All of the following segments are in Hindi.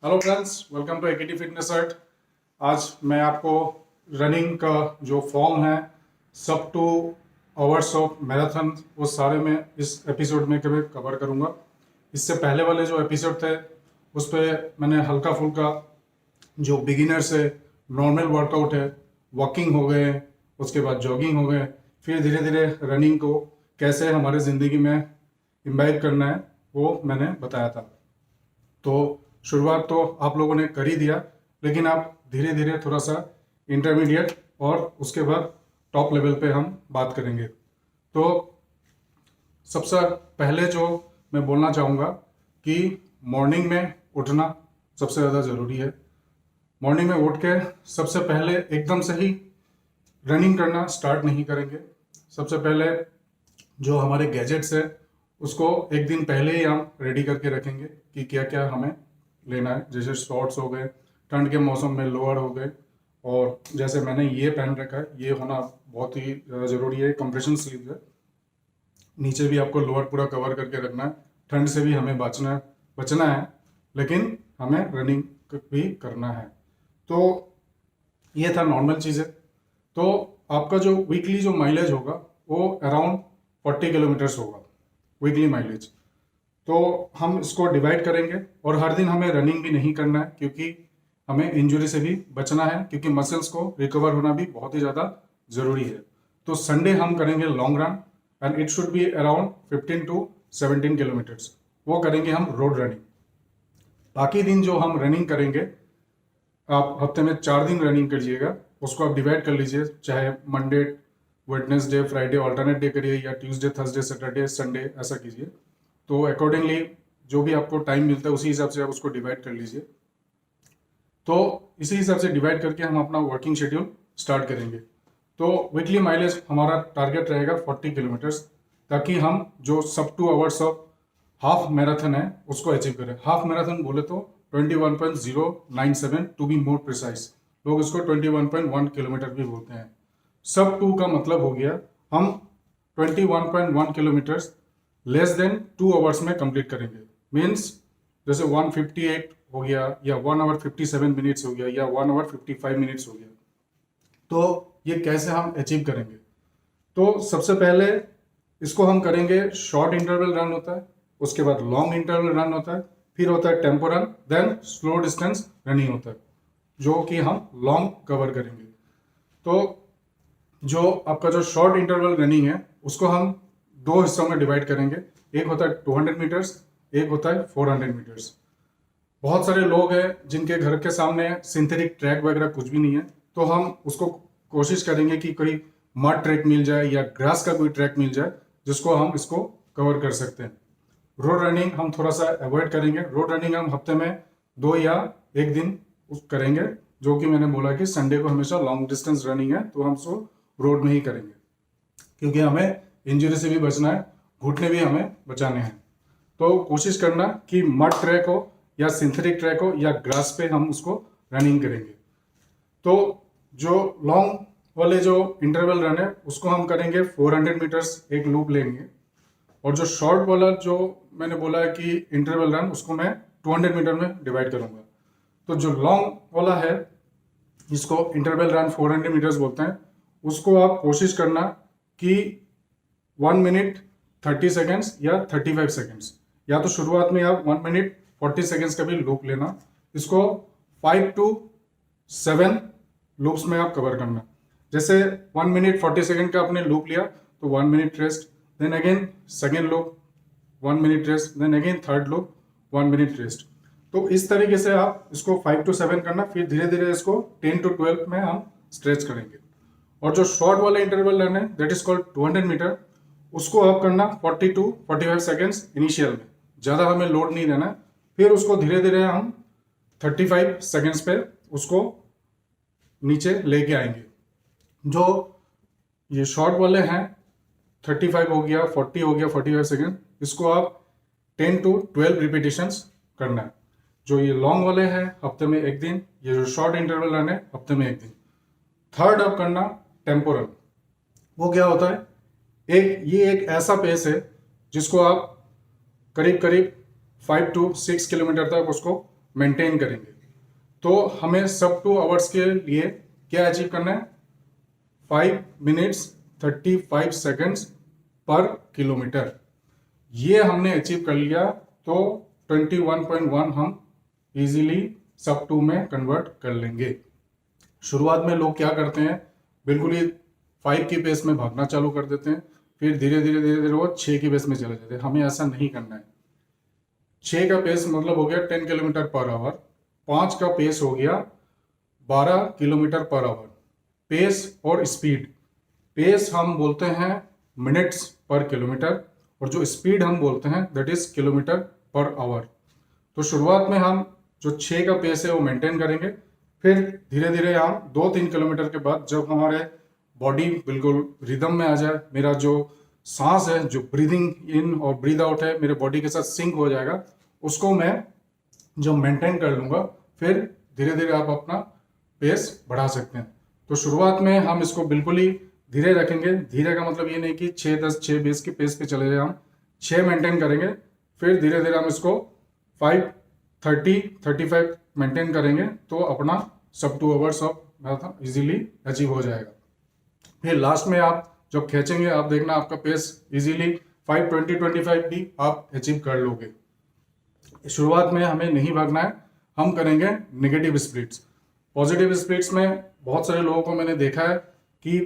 Hello friends, welcome to AKT fitness art. आज मैं आपको रनिंग का जो फॉर्म है, सब 2 आवर्स ऑफ मैराथन, वो सारे मैं इस एपिसोड में कवर करूँगा। इससे पहले वाले जो एपिसोड थे उस पर मैंने हल्का फुल्का जो बिगिनर्स है, नॉर्मल वर्कआउट है, वॉकिंग हो गए, उसके बाद जॉगिंग हो गए, फिर धीरे धीरे रनिंग को कैसे हमारे ज़िंदगी में इम्बाइब करना है वो मैंने बताया था। तो शुरुआत तो आप लोगों ने कर ही दिया, लेकिन आप धीरे धीरे थोड़ा सा इंटरमीडिएट और उसके बाद टॉप लेवल पे हम बात करेंगे। तो सबसे पहले जो मैं बोलना चाहूँगा कि मॉर्निंग में उठना सबसे ज़्यादा ज़रूरी है। मॉर्निंग में उठ के सबसे पहले एकदम से ही रनिंग करना स्टार्ट नहीं करेंगे। सबसे पहले जो हमारे गैजेट्स है उसको एक दिन पहले ही हम रेडी करके रखेंगे कि क्या क्या हमें लेना है। जैसे शॉर्ट्स हो गए, ठंड के मौसम में लोअर हो गए, और जैसे मैंने ये पहन रखा है, ये होना बहुत ही ज़रूरी है। कंप्रेशन स्लीव है, नीचे भी आपको लोअर पूरा कवर करके रखना है। ठंड से भी हमें बचना है, लेकिन हमें रनिंग भी करना है। तो ये था नॉर्मल चीज़ें। तो आपका जो वीकली जो माइलेज होगा वो अराउंड 40 किलोमीटर्स होगा, वीकली माइलेज। तो हम इसको डिवाइड करेंगे, और हर दिन हमें रनिंग भी नहीं करना है क्योंकि हमें इंजरी से भी बचना है, क्योंकि मसल्स को रिकवर होना भी बहुत ही ज़्यादा ज़रूरी है। तो संडे हम करेंगे long run, and it should be around 15 to 17 kilometres, वो करेंगे हम रोड रनिंग। बाकी दिन जो हम रनिंग करेंगे, आप हफ्ते में 4 दिन रनिंग करिएगा, उसको आप डिवाइड कर लीजिए, चाहे Monday, Wednesday, Friday alternate day करिए, या ट्यूसडे, थर्सडे, सैटरडे, संडे, ऐसा कीजिए। तो अकॉर्डिंगली जो भी आपको टाइम मिलता है उसी हिसाब से आप उसको डिवाइड कर लीजिए। तो इसी हिसाब से डिवाइड करके हम अपना वर्किंग शेड्यूल स्टार्ट करेंगे। तो वीकली माइलेज हमारा टारगेट रहेगा 40 किलोमीटर्स, ताकि हम जो सब 2 आवर्स ऑफ हाफ मैराथन है उसको अचीव करें। हाफ मैराथन बोले तो 21.097 टू बी मोर प्रिसाइज, लोग इसको 21.1 किलोमीटर भी बोलते हैं। सब 2 का मतलब हो गया हम 21.1 किलोमीटर्स लेस देन 2 आवर्स में कंप्लीट करेंगे। मीन्स जैसे 158 हो गया, या 1 आवर 57 मिनट्स हो गया, या 1 आवर 55 मिनट्स हो गया। तो ये कैसे हम अचीव करेंगे? तो सबसे पहले इसको हम करेंगे, शॉर्ट इंटरवल रन होता है, उसके बाद लॉन्ग इंटरवल रन होता है, फिर होता है tempo run, then slow distance running होता है, जो कि हम लॉन्ग कवर करेंगे। तो जो आपका जो शॉर्ट इंटरवल रनिंग है उसको हम 2 हिस्सों में डिवाइड करेंगे। एक होता है 200 मीटर्स, एक होता है 400 मीटर्स। बहुत सारे लोग हैं जिनके घर के सामने सिंथेटिक ट्रैक वगैरह कुछ भी नहीं है, तो हम उसको कोशिश करेंगे कि कोई मड ट्रैक मिल जाए या ग्रास का कोई ट्रैक मिल जाए जिसको हम इसको कवर कर सकते हैं। रोड रनिंग हम थोड़ा सा अवॉइड करेंगे। रोड रनिंग हम हफ्ते में 2 या 1 दिन करेंगे, जो कि मैंने बोला कि संडे को हमेशा लॉन्ग डिस्टेंस रनिंग है, तो हम उसको रोड में ही करेंगे, क्योंकि हमें इंजरी से भी बचना है, घुटने भी हमें बचाने हैं। तो कोशिश करना कि मड ट्रैक हो या सिंथेटिक ट्रैक हो या ग्रास पे हम उसको रनिंग करेंगे। तो जो लॉन्ग वाले जो इंटरवल रन है उसको हम करेंगे 400 मीटर्स, एक लूप लेंगे। और जो शॉर्ट वाला जो मैंने बोला है कि इंटरवल रन, उसको मैं 200 मीटर में डिवाइड करूंगा। तो जो लॉन्ग वाला है जिसको इंटरवल रन 400 मीटर्स बोलते हैं, उसको आप कोशिश करना कि 1 मिनट 30 सेकेंड्स या 35 सेकेंड्स, या तो शुरुआत में आप 1 मिनट 40 सेकेंड्स का भी लूप लेना। इसको 5 to 7 लूप्स में आप कवर करना। जैसे 1 मिनट 40 सेकेंड का आपने लूप लिया तो 1 minute rest, then again second loop 1 minute rest, then again third loop 1 minute rest. तो इस तरीके से आप इसको 5 to 7 करना, फिर धीरे धीरे इसको 10 to 12 में हम स्ट्रेच करेंगे। और जो शॉर्ट वाला इंटरवल रन है दैट इज कॉल्ड 200 मीटर, उसको आप करना 40 to 45 सेकेंड्स इनिशियल में, ज़्यादा हमें लोड नहीं देना। फिर उसको धीरे धीरे हम 35 सेकेंड्स पे उसको नीचे लेके आएंगे। जो ये शॉर्ट वाले हैं 35 हो गया, 40 हो गया, 45 सेकेंड, इसको आप 10 to 12 रिपीटेशंस करना है। जो ये लॉन्ग वाले हैं हफ्ते में 1 दिन, ये जो शॉर्ट इंटरवल रन है हफ्ते में 1 दिन। थर्ड आप करना टेम्पो रन। वो क्या होता है? ये एक ऐसा पेस है जिसको आप करीब करीब 5 to 6 किलोमीटर तक उसको मेंटेन करेंगे। तो हमें सब 2 आवर्स के लिए क्या अचीव करना है? 5 मिनट्स 35 सेकेंड्स पर किलोमीटर। ये हमने अचीव कर लिया तो 21.1 हम इजीली सब 2 में कन्वर्ट कर लेंगे। शुरुआत में लोग क्या करते हैं, बिल्कुल ही 5 की पेस में भागना चालू कर देते हैं, फिर धीरे धीरे वो 6 की पेस में चले जाते हैं। हमें ऐसा नहीं करना है। 6 का पेस मतलब हो गया 10 किलोमीटर पर आवर, 5 का पेस हो गया 12 किलोमीटर पर आवर। पेस और स्पीड, पेस हम बोलते हैं मिनट्स पर किलोमीटर और जो स्पीड हम बोलते हैं that is kilometre per hour. तो शुरुआत में हम जो 6 का पेस है वो मेंटेन करेंगे, फिर धीरे धीरे हम 2-3 किलोमीटर के बाद जब हमारे बॉडी बिल्कुल रिदम में आ जाए, मेरा जो सांस है, जो ब्रीदिंग इन और ब्रीद आउट है, मेरे बॉडी के साथ सिंक हो जाएगा, उसको मैं जो मेंटेन कर लूँगा, फिर धीरे धीरे आप अपना पेस बढ़ा सकते हैं। तो शुरुआत में हम इसको बिल्कुल ही धीरे रखेंगे। धीरे का मतलब ये नहीं कि 6-10 6-20 की पेस पे चले जाए, हम 6 मेंटेन करेंगे, फिर धीरे धीरे हम इसको 5:30-35 मेंटेन करेंगे, तो अपना सब 2 hours of marathon easily achieve हो जाएगा। फिर लास्ट में आप जब खींचेंगे, आप देखना आपका पेस इजीली 5:20-25 भी आप अचीव कर लोगे। शुरुआत में हमें नहीं भागना है, हम करेंगे नेगेटिव स्प्लिट्स। पॉजिटिव स्प्लिट्स में बहुत सारे लोगों को मैंने देखा है कि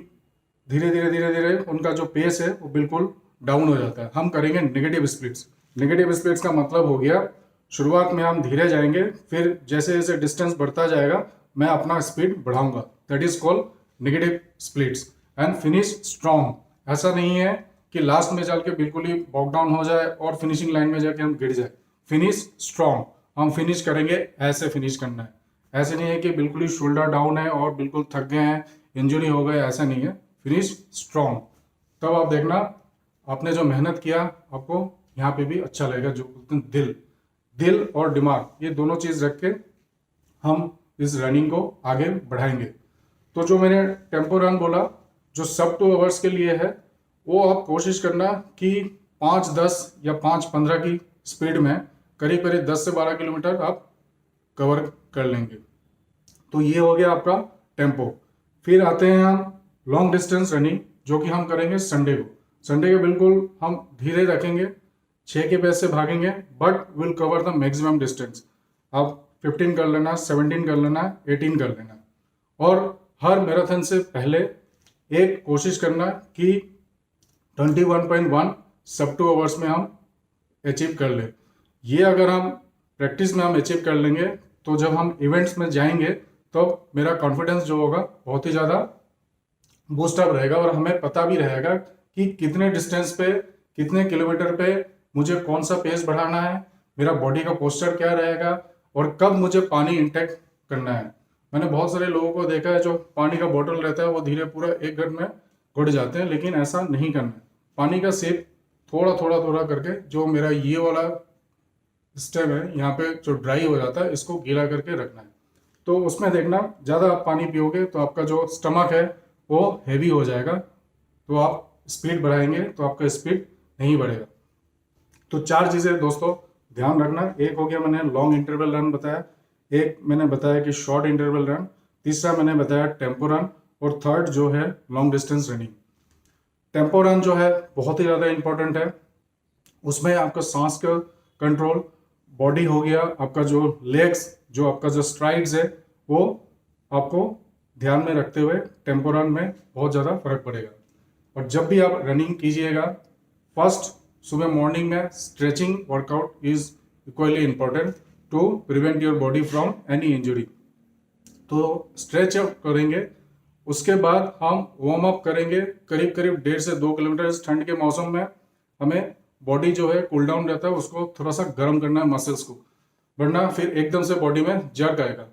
धीरे धीरे उनका जो पेस है वो बिल्कुल डाउन हो जाता है। हम करेंगे नेगेटिव स्प्लिट्स। नेगेटिव स्प्लिट्स का मतलब हो गया, शुरुआत में हम धीरे जाएंगे, फिर जैसे जैसे डिस्टेंस बढ़ता जाएगा मैं अपना स्पीड बढ़ाऊंगा, that is called negative splits. And finish strong. ऐसा नहीं है कि लास्ट में चल के बिल्कुल ही बॉक डाउन हो जाए और फिनिशिंग लाइन में जाके हम गिर जाए। फिनिश स्ट्रॉन्ग, हम फिनिश करेंगे, ऐसे फिनिश करना है। ऐसे नहीं है कि बिल्कुल ही शोल्डर डाउन है और बिल्कुल थक गए हैं, इंजरी हो गए, ऐसा नहीं है। फिनिश स्ट्रॉन्ग, तब आप देखना आपने जो मेहनत किया आपको यहाँ पे भी अच्छा लगेगा। जो बोलते हैं दिल और दिमाग, ये दोनों चीज रख के हम इस रनिंग को आगे बढ़ाएंगे। तो जो मैंने टेम्पो रन बोला, जो सब 2 आवर्स के लिए है, वो आप कोशिश करना कि 5:10 या 5:15 की स्पीड में करीब करीब 10 से 12 किलोमीटर आप कवर कर लेंगे। तो ये हो गया आपका टेम्पो। फिर आते हैं हम लॉन्ग डिस्टेंस रनिंग, जो कि हम करेंगे संडे को। संडे को बिल्कुल हम धीरे रखेंगे, 6 के पेस से भागेंगे, but will cover the maximum distance. आप 15 कर लेना, 17 कर लेना, 18 कर लेना। और हर मैराथन से पहले एक कोशिश करना कि 21.1 सब 2 आवर्स में हम अचीव कर ले। ये अगर हम प्रैक्टिस में हम अचीव कर लेंगे, तो जब हम इवेंट्स में जाएंगे तो मेरा कॉन्फिडेंस जो होगा बहुत ही ज़्यादा बूस्टअप रहेगा, और हमें पता भी रहेगा कि कितने डिस्टेंस पे, कितने किलोमीटर पे मुझे कौन सा पेस बढ़ाना है, मेरा बॉडी का पोस्चर क्या रहेगा, और कब मुझे पानी इंटेक करना है। मैंने बहुत सारे लोगों को देखा है जो पानी का बोतल रहता है वो धीरे पूरा 1 घंटे में घुट जाते हैं, लेकिन ऐसा नहीं करना है। पानी का सेप थोड़ा करके, जो मेरा ये वाला स्टेप है यहाँ पे जो ड्राई हो जाता है, इसको गीला करके रखना है। तो उसमें देखना ज़्यादा आप पानी पियोगे तो आपका जो स्टमक है वो हैवी हो जाएगा, तो आप स्पीड बढ़ाएंगे तो आपका स्पीड नहीं बढ़ेगा। तो 4 चीज़ें दोस्तों ध्यान रखना। एक हो गया मैंने लॉन्ग इंटरवल रन बताया, एक मैंने बताया कि शॉर्ट इंटरवल रन, तीसरा मैंने बताया टेम्पो रन, और थर्ड जो है long distance running. Tempo run जो है बहुत ही ज़्यादा इंपॉर्टेंट है। उसमें आपका सांस का कंट्रोल, बॉडी हो गया, आपका जो लेग्स, जो आपका जो स्ट्राइड्स है, वो आपको ध्यान में रखते हुए टेम्पो रन में बहुत ज़्यादा फर्क पड़ेगा। और जब भी आप रनिंग कीजिएगा, फर्स्ट सुबह मॉर्निंग में stretching workout is equally important to prevent your body from any injury. तो स्ट्रेच अप करेंगे, उसके बाद हम वार्म अप करेंगे करीब करीब 1.5 से 2 किलोमीटर। इस ठंड के मौसम में हमें बॉडी जो है कूल डाउन रहता है, उसको थोड़ा सा गर्म करना है मसल्स को, वरना फिर एकदम से बॉडी में जर्क आएगा।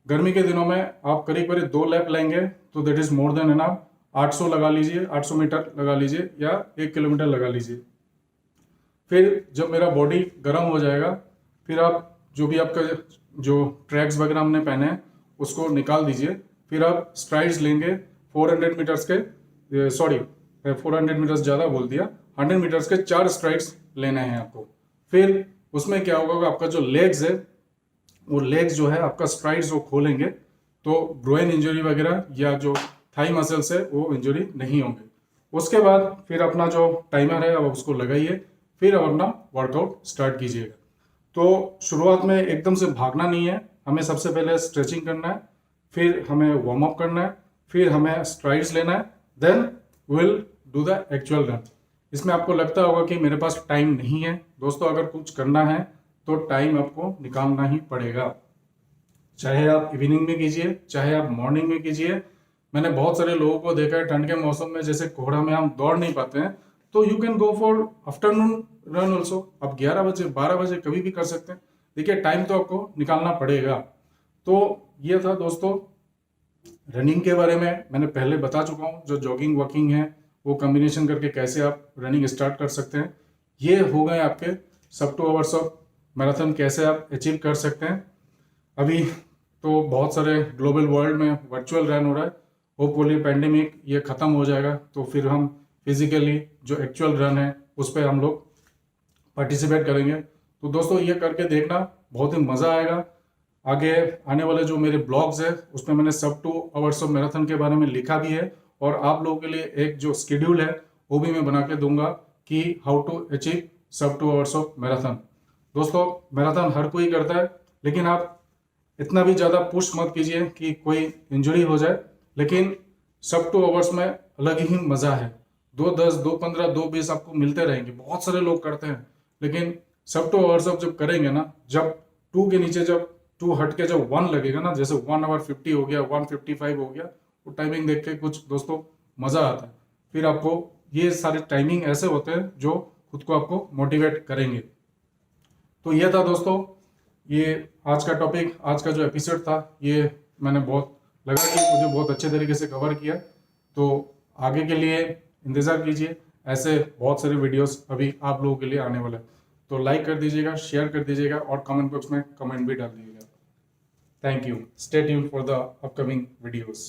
गर्मी के दिनों में आप करीब करीब 2 लैप लेंगे तो that is more than enough. 800 लगा लीजिए, 800 मीटर लगा लीजिए, या 1 किलोमीटर लगा लीजिए। फिर जब मेरा बॉडी गर्म हो जाएगा, फिर आप जो भी आपका जो ट्रैक्स वगैरह हमने पहने हैं उसको निकाल दीजिए। फिर आप स्ट्राइड्स लेंगे 400 मीटर्स के, 400 मीटर्स ज़्यादा बोल दिया, 100 मीटर्स के 4 स्ट्राइड्स लेने हैं आपको। फिर उसमें क्या होगा, आपका जो लेग्स है वो लेग्स जो है आपका स्ट्राइड्स वो खोलेंगे तो ग्रोइन इंजरी वगैरह या जो थाई मसल्स है वो इंजरी नहीं होंगे। उसके बाद फिर अपना जो टाइमर है अब उसको लगाइए, फिर अब अपना वर्कआउट स्टार्ट कीजिएगा। तो शुरुआत में एकदम से भागना नहीं है, हमें सबसे पहले स्ट्रेचिंग करना है, फिर हमें वार्म अप करना है, फिर हमें स्ट्राइड्स लेना है, then will do the actual run. इसमें आपको लगता होगा कि मेरे पास टाइम नहीं है। दोस्तों अगर कुछ करना है तो टाइम आपको निकालना ही पड़ेगा, चाहे आप इवनिंग में कीजिए चाहे आप मॉर्निंग में कीजिए। मैंने बहुत सारे लोगों को देखा है ठंड के मौसम में जैसे कोहरा में हम दौड़ नहीं पाते हैं, तो you can go for afternoon run also. आप 11 बजे 12 बजे कभी भी कर सकते हैं। देखिए टाइम तो आपको निकालना पड़ेगा। तो ये था दोस्तों रनिंग के बारे में, मैंने पहले बता चुका हूँ। जो जॉगिंग वॉकिंग है वो कॉम्बिनेशन करके कैसे आप रनिंग स्टार्ट कर सकते हैं। ये हो गए आपके सब 2 आवर्स ऑफ मैराथन कैसे आप अचीव कर सकते हैं। अभी तो बहुत सारे ग्लोबल वर्ल्ड में वर्चुअल रन हो रहा है। होपफुली पैंडेमिक ये ख़त्म हो जाएगा तो फिर हम फिजिकली जो एक्चुअल रन है उस पर हम लोग पार्टिसिपेट करेंगे। तो दोस्तों ये करके देखना, बहुत ही मज़ा आएगा। आगे आने वाले जो मेरे ब्लॉग्स है उसमें मैंने सब 2 आवर्स ऑफ मैराथन के बारे में लिखा भी है, और आप लोगों के लिए एक जो शेड्यूल है वो भी मैं बना के दूंगा कि हाउ टू अचीव सब 2 आवर्स ऑफ मैराथन। दोस्तों मैराथन हर कोई करता है, लेकिन आप इतना भी ज़्यादा पुश मत कीजिए कि कोई इंजरी हो जाए। लेकिन सब 2 आवर्स में अलग ही मज़ा है। 2:10, 2:15, 2:20 आपको मिलते रहेंगे। बहुत सारे लोग करते हैं, लेकिन सब 2 आवर्स ऑफ जब करेंगे ना, जब 2 के नीचे जब 2 हट के जब 1 लगेगा ना, जैसे 1 आवर 50 हो गया, 1:55 हो गया, वो टाइमिंग देख के कुछ दोस्तों मज़ा आता है। फिर आपको ये सारे टाइमिंग ऐसे होते हैं जो खुद को आपको मोटिवेट करेंगे। तो ये था दोस्तों ये आज का टॉपिक, आज का जो एपिसोड था, ये मैंने बहुत लगा कि मुझे बहुत अच्छे तरीके से कवर किया। तो आगे के लिए इंतज़ार कीजिए, ऐसे बहुत सारे वीडियोस अभी आप लोगों के लिए आने वाले हैं। तो लाइक कर दीजिएगा, शेयर कर दीजिएगा और कमेंट बॉक्स में कमेंट भी डाल दीजिएगा। Thank you, stay tuned for the upcoming videos.